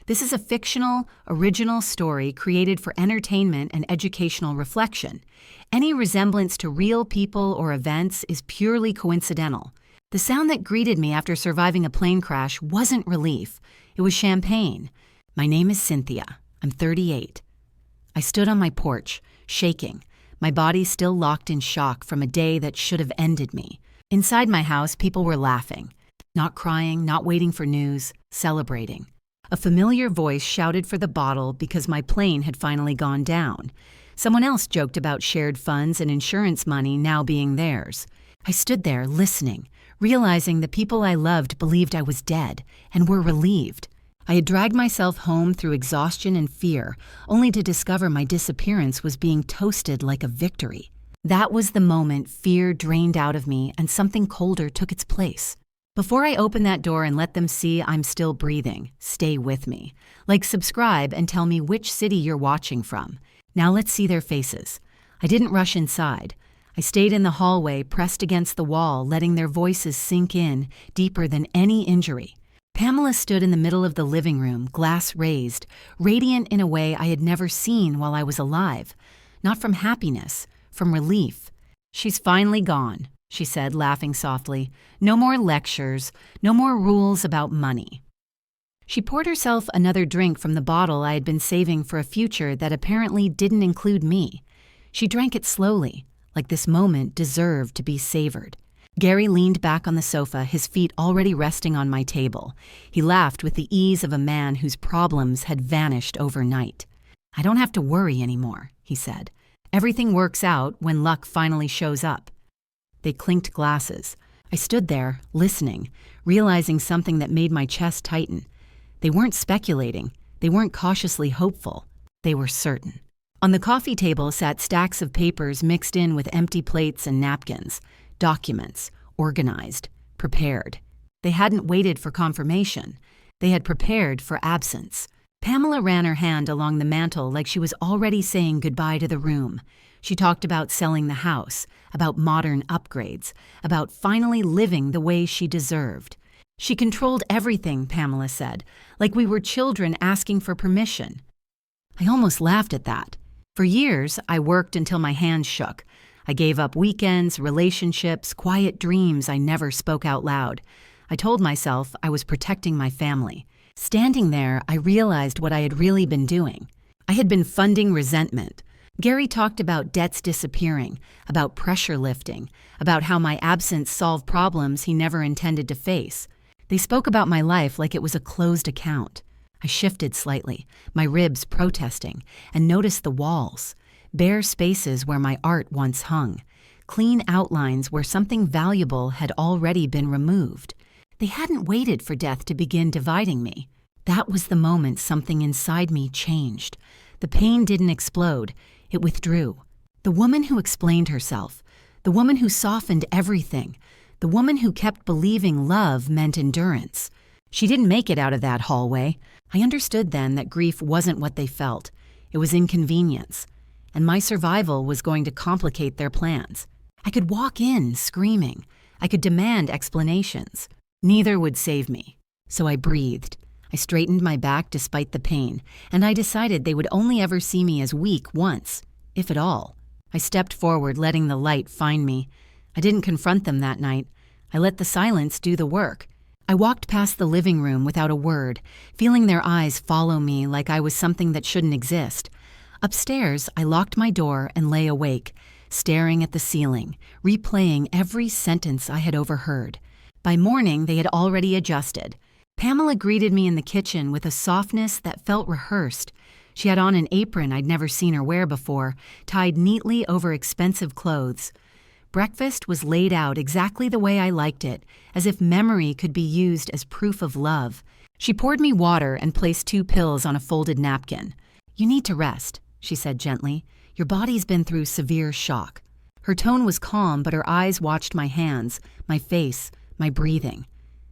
This is a fictional, original story created for entertainment and educational reflection. Any resemblance to real people or events is purely coincidental. The sound that greeted me after surviving a plane crash wasn't relief. It was champagne. My name is Cynthia. I'm 38. I stood on my porch, shaking, my body still locked in shock from a day that should have ended me. Inside my house, people were laughing. Not crying, not waiting for news, celebrating. A familiar voice shouted for the bottle because my plane had finally gone down. Someone else joked about shared funds and insurance money now being theirs. I stood there listening, realizing the people I loved believed I was dead and were relieved. I had dragged myself home through exhaustion and fear, only to discover my disappearance was being toasted like a victory. That was the moment fear drained out of me and something colder took its place. Before I open that door and let them see I'm still breathing, stay with me. Like, subscribe and tell me which city you're watching from. Now let's see their faces. I didn't rush inside. I stayed in the hallway, pressed against the wall, letting their voices sink in, deeper than any injury. Pamela stood in the middle of the living room, glass raised, radiant in a way I had never seen while I was alive. Not from happiness, from relief. "She's finally gone," she said, laughing softly. "No more lectures, no more rules about money." She poured herself another drink from the bottle I had been saving for a future that apparently didn't include me. She drank it slowly, like this moment deserved to be savored. Gary leaned back on the sofa, his feet already resting on my table. He laughed with the ease of a man whose problems had vanished overnight. "I don't have to worry anymore," he said. "Everything works out when luck finally shows up." They clinked glasses. I stood there, listening, realizing something that made my chest tighten. They weren't speculating. They weren't cautiously hopeful. They were certain. On the coffee table sat stacks of papers mixed in with empty plates and napkins. Documents, organized, prepared. They hadn't waited for confirmation. They had prepared for absence. Pamela ran her hand along the mantel like she was already saying goodbye to the room. She talked about selling the house, about modern upgrades, about finally living the way she deserved. She controlled everything, Pamela said, like we were children asking for permission. I almost laughed at that. For years, I worked until my hands shook. I gave up weekends, relationships, quiet dreams I never spoke out loud. I told myself I was protecting my family. Standing there, I realized what I had really been doing. I had been funding resentment. Gary talked about debts disappearing, about pressure lifting, about how my absence solved problems he never intended to face. They spoke about my life like it was a closed account. I shifted slightly, my ribs protesting, and noticed the walls. Bare spaces where my art once hung. Clean outlines where something valuable had already been removed. They hadn't waited for death to begin dividing me. That was the moment something inside me changed. The pain didn't explode. It withdrew. The woman who explained herself. The woman who softened everything. The woman who kept believing love meant endurance. She didn't make it out of that hallway. I understood then that grief wasn't what they felt. It was inconvenience. And my survival was going to complicate their plans. I could walk in screaming. I could demand explanations. Neither would save me. So I breathed. I straightened my back despite the pain, and I decided they would only ever see me as weak once, if at all. I stepped forward, letting the light find me. I didn't confront them that night. I let the silence do the work. I walked past the living room without a word, feeling their eyes follow me like I was something that shouldn't exist. Upstairs, I locked my door and lay awake, staring at the ceiling, replaying every sentence I had overheard. By morning, they had already adjusted. Pamela greeted me in the kitchen with a softness that felt rehearsed. She had on an apron I'd never seen her wear before, tied neatly over expensive clothes. Breakfast was laid out exactly the way I liked it, as if memory could be used as proof of love. She poured me water and placed 2 pills on a folded napkin. "You need to rest," she said gently. "Your body's been through severe shock." Her tone was calm, but her eyes watched my hands, my face, my breathing.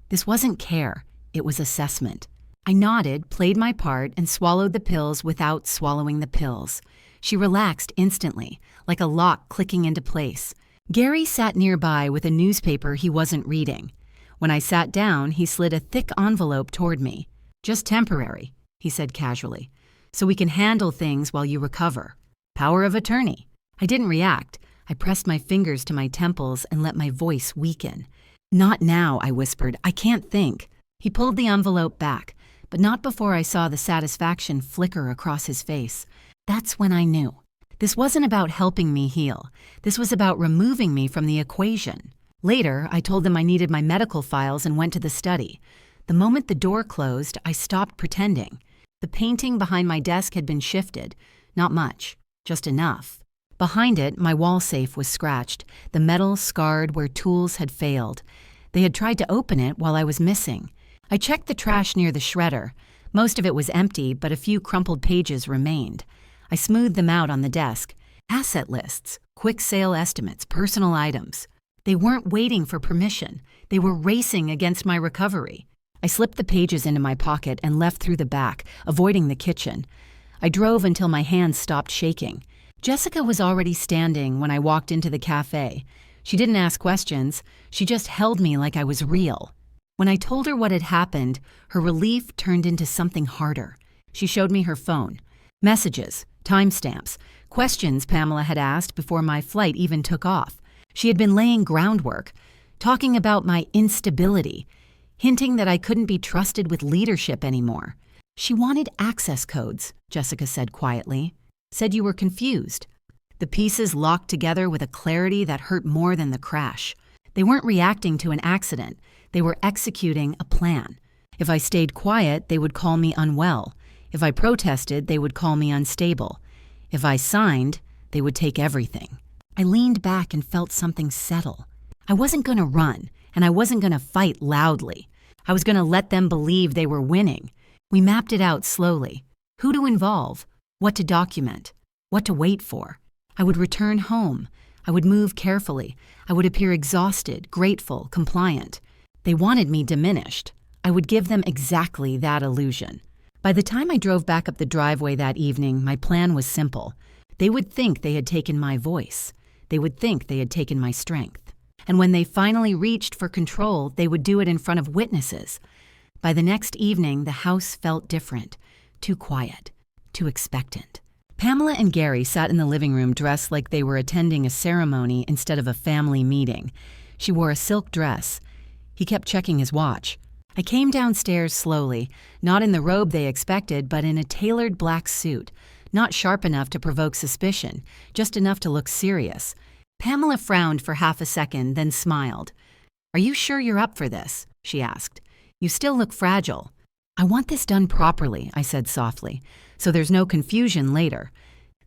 This wasn't care, it was assessment. I nodded, played my part, and swallowed the pills without swallowing the pills. She relaxed instantly, like a lock clicking into place. Gary sat nearby with a newspaper he wasn't reading. When I sat down, he slid a thick envelope toward me. "Just temporary," he said casually. "So we can handle things while you recover. Power of attorney." I didn't react. I pressed my fingers to my temples and let my voice weaken. "Not now," I whispered. "I can't think." He pulled the envelope back, but not before I saw the satisfaction flicker across his face. That's when I knew. This wasn't about helping me heal. This was about removing me from the equation. Later, I told them I needed my medical files and went to the study. The moment the door closed, I stopped pretending. The painting behind my desk had been shifted. Not much, just enough. Behind it, my wall safe was scratched, the metal scarred where tools had failed. They had tried to open it while I was missing. I checked the trash near the shredder. Most of it was empty, but a few crumpled pages remained. I smoothed them out on the desk. Asset lists, quick sale estimates, personal items. They weren't waiting for permission. They were racing against my recovery. I slipped the pages into my pocket and left through the back, avoiding the kitchen. I drove until my hands stopped shaking. Jessica was already standing when I walked into the cafe. She didn't ask questions. She just held me like I was real. When I told her what had happened, her relief turned into something harder. She showed me her phone. Messages, timestamps, questions Pamela had asked before my flight even took off. She had been laying groundwork, talking about my instability, hinting that I couldn't be trusted with leadership anymore. She wanted access codes, Jessica said quietly. Said you were confused. The pieces locked together with a clarity that hurt more than the crash. They weren't reacting to an accident. They were executing a plan. If I stayed quiet, they would call me unwell. If I protested, they would call me unstable. If I signed, they would take everything. I leaned back and felt something settle. I wasn't going to run, and I wasn't going to fight loudly. I was going to let them believe they were winning. We mapped it out slowly. Who to involve, what to document, what to wait for. I would return home. I would move carefully. I would appear exhausted, grateful, compliant. They wanted me diminished. I would give them exactly that illusion. By the time I drove back up the driveway that evening, my plan was simple. They would think they had taken my voice. They would think they had taken my strength. And when they finally reached for control, they would do it in front of witnesses. By the next evening, the house felt different, too quiet, too expectant. Pamela and Gary sat in the living room dressed like they were attending a ceremony instead of a family meeting. She wore a silk dress. He kept checking his watch. I came downstairs slowly, not in the robe they expected, but in a tailored black suit, not sharp enough to provoke suspicion, just enough to look serious. Pamela frowned for half a second, then smiled. "Are you sure you're up for this?" she asked. "You still look fragile." "I want this done properly," I said softly, "so there's no confusion later."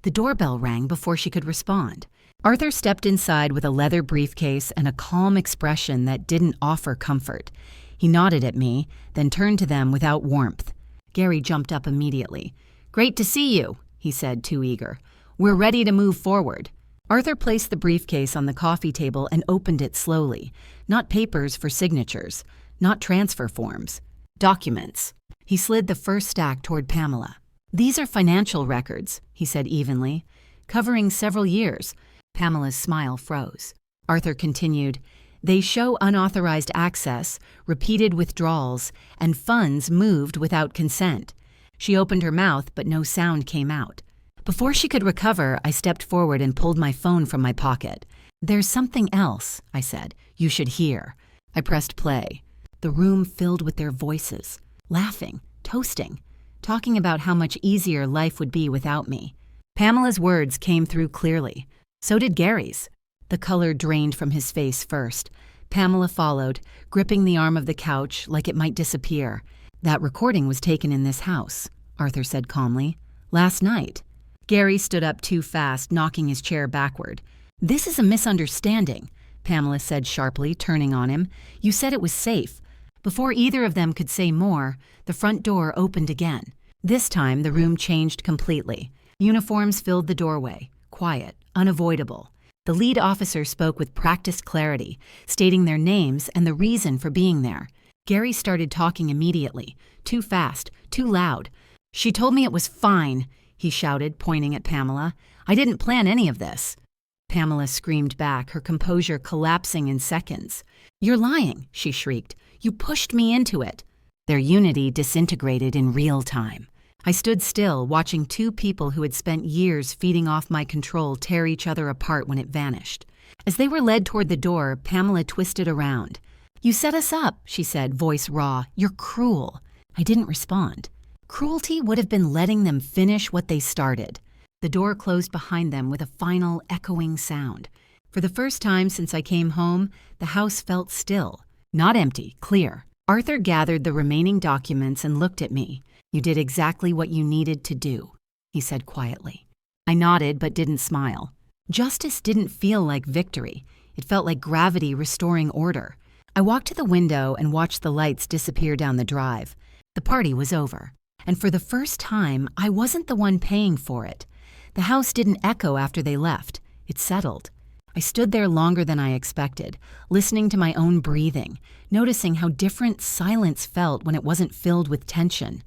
The doorbell rang before she could respond. Arthur stepped inside with a leather briefcase and a calm expression that didn't offer comfort. He nodded at me, then turned to them without warmth. Gary jumped up immediately. "Great to see you," he said, too eager. "We're ready to move forward." Arthur placed the briefcase on the coffee table and opened it slowly. Not papers for signatures, not transfer forms. Documents. He slid the first stack toward Pamela. "These are financial records," he said evenly, "covering several years." Pamela's smile froze. Arthur continued, "They show unauthorized access, repeated withdrawals, and funds moved without consent." She opened her mouth, but no sound came out. Before she could recover, I stepped forward and pulled my phone from my pocket. "There's something else," I said. "You should hear." I pressed play. The room filled with their voices, laughing, toasting, talking about how much easier life would be without me. Pamela's words came through clearly. So did Gary's. The color drained from his face first. Pamela followed, gripping the arm of the couch like it might disappear. "That recording was taken in this house," Arthur said calmly. "Last night." Gary stood up too fast, knocking his chair backward. "This is a misunderstanding," Pamela said sharply, turning on him. "You said it was safe." Before either of them could say more, the front door opened again. This time, the room changed completely. Uniforms filled the doorway, quiet, unavoidable. The lead officer spoke with practiced clarity, stating their names and the reason for being there. Gary started talking immediately, too fast, too loud. "She told me it was fine," he shouted, pointing at Pamela. "I didn't plan any of this." Pamela screamed back, her composure collapsing in seconds. "You're lying," she shrieked. "You pushed me into it." Their unity disintegrated in real time. I stood still, watching two people who had spent years feeding off my control tear each other apart when it vanished. As they were led toward the door, Pamela twisted around. "You set us up," she said, voice raw. "You're cruel." I didn't respond. Cruelty would have been letting them finish what they started. The door closed behind them with a final, echoing sound. For the first time since I came home, the house felt still. Not empty, clear. Arthur gathered the remaining documents and looked at me. "You did exactly what you needed to do," he said quietly. I nodded but didn't smile. Justice didn't feel like victory. It felt like gravity restoring order. I walked to the window and watched the lights disappear down the drive. The party was over. And for the first time, I wasn't the one paying for it. The house didn't echo after they left. It settled. I stood there longer than I expected, listening to my own breathing, noticing how different silence felt when it wasn't filled with tension.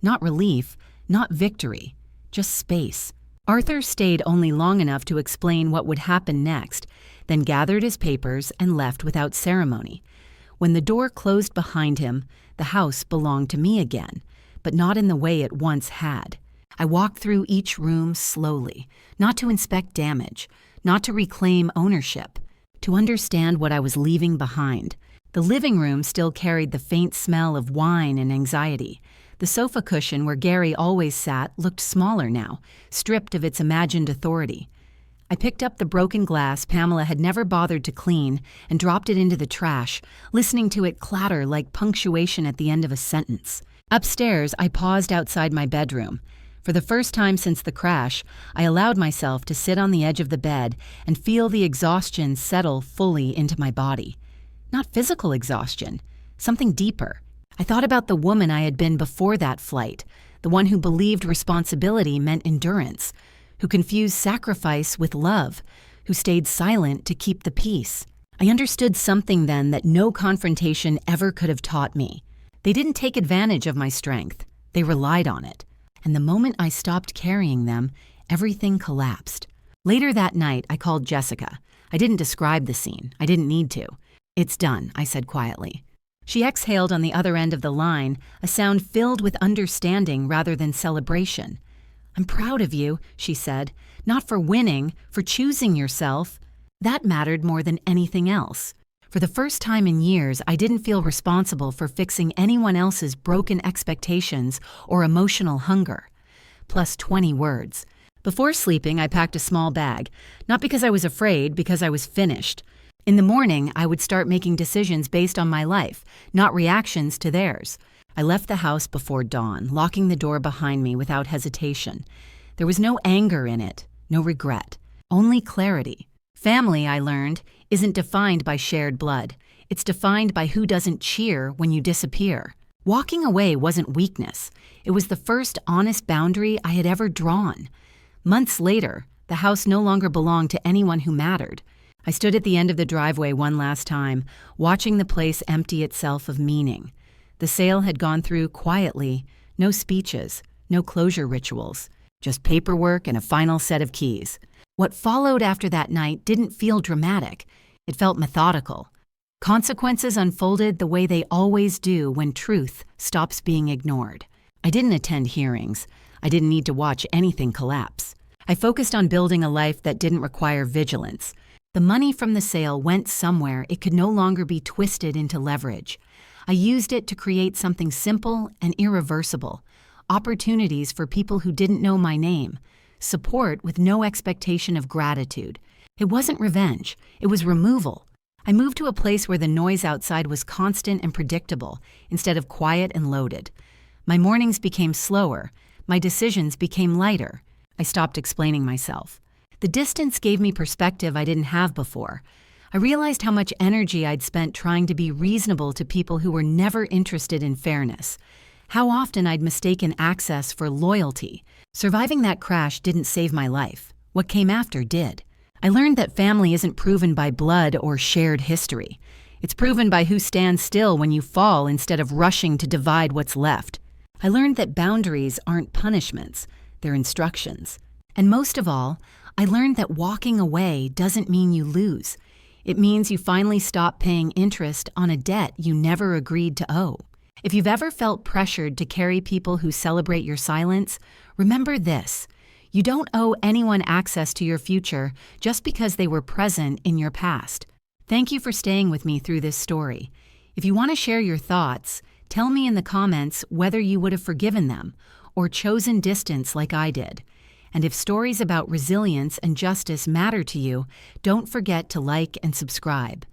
Not relief, not victory, just space. Arthur stayed only long enough to explain what would happen next, then gathered his papers and left without ceremony. When the door closed behind him, the house belonged to me again, but not in the way it once had. I walked through each room slowly, not to inspect damage, not to reclaim ownership, to understand what I was leaving behind. The living room still carried the faint smell of wine and anxiety. The sofa cushion where Gary always sat looked smaller now, stripped of its imagined authority. I picked up the broken glass Pamela had never bothered to clean and dropped it into the trash, listening to it clatter like punctuation at the end of a sentence. Upstairs, I paused outside my bedroom. For the first time since the crash, I allowed myself to sit on the edge of the bed and feel the exhaustion settle fully into my body. Not physical exhaustion, something deeper. I thought about the woman I had been before that flight, the one who believed responsibility meant endurance, who confused sacrifice with love, who stayed silent to keep the peace. I understood something then that no confrontation ever could have taught me. They didn't take advantage of my strength. They relied on it. And the moment I stopped carrying them, everything collapsed. Later that night, I called Jessica. I didn't describe the scene. I didn't need to. "It's done," I said quietly. She exhaled on the other end of the line, a sound filled with understanding rather than celebration. "I'm proud of you," she said, "not for winning, for choosing yourself." That mattered more than anything else. For the first time in years, I didn't feel responsible for fixing anyone else's broken expectations or emotional hunger. Plus 20 words. Before sleeping, I packed a small bag, not because I was afraid, because I was finished. In the morning, I would start making decisions based on my life, not reactions to theirs. I left the house before dawn, locking the door behind me without hesitation. There was no anger in it, no regret, only clarity. Family, I learned, isn't defined by shared blood. It's defined by who doesn't cheer when you disappear. Walking away wasn't weakness. It was the first honest boundary I had ever drawn. Months later, the house no longer belonged to anyone who mattered. I stood at the end of the driveway one last time, watching the place empty itself of meaning. The sale had gone through quietly, no speeches, no closure rituals, just paperwork and a final set of keys. What followed after that night didn't feel dramatic. It felt methodical. Consequences unfolded the way they always do when truth stops being ignored. I didn't attend hearings. I didn't need to watch anything collapse. I focused on building a life that didn't require vigilance. The money from the sale went somewhere it could no longer be twisted into leverage. I used it to create something simple and irreversible. Opportunities for people who didn't know my name. Support with no expectation of gratitude. It wasn't revenge. It was removal. I moved to a place where the noise outside was constant and predictable, instead of quiet and loaded. My mornings became slower. My decisions became lighter. I stopped explaining myself. The distance gave me perspective I didn't have before. I realized how much energy I'd spent trying to be reasonable to people who were never interested in fairness. How often I'd mistaken access for loyalty. Surviving that crash didn't save my life. What came after did. I learned that family isn't proven by blood or shared history. It's proven by who stands still when you fall instead of rushing to divide what's left. I learned that boundaries aren't punishments, they're instructions. And most of all, I learned that walking away doesn't mean you lose. It means you finally stop paying interest on a debt you never agreed to owe. If you've ever felt pressured to carry people who celebrate your silence, remember this: you don't owe anyone access to your future just because they were present in your past. Thank you for staying with me through this story. If you want to share your thoughts, tell me in the comments whether you would have forgiven them or chosen distance like I did. And if stories about resilience and justice matter to you, don't forget to like and subscribe.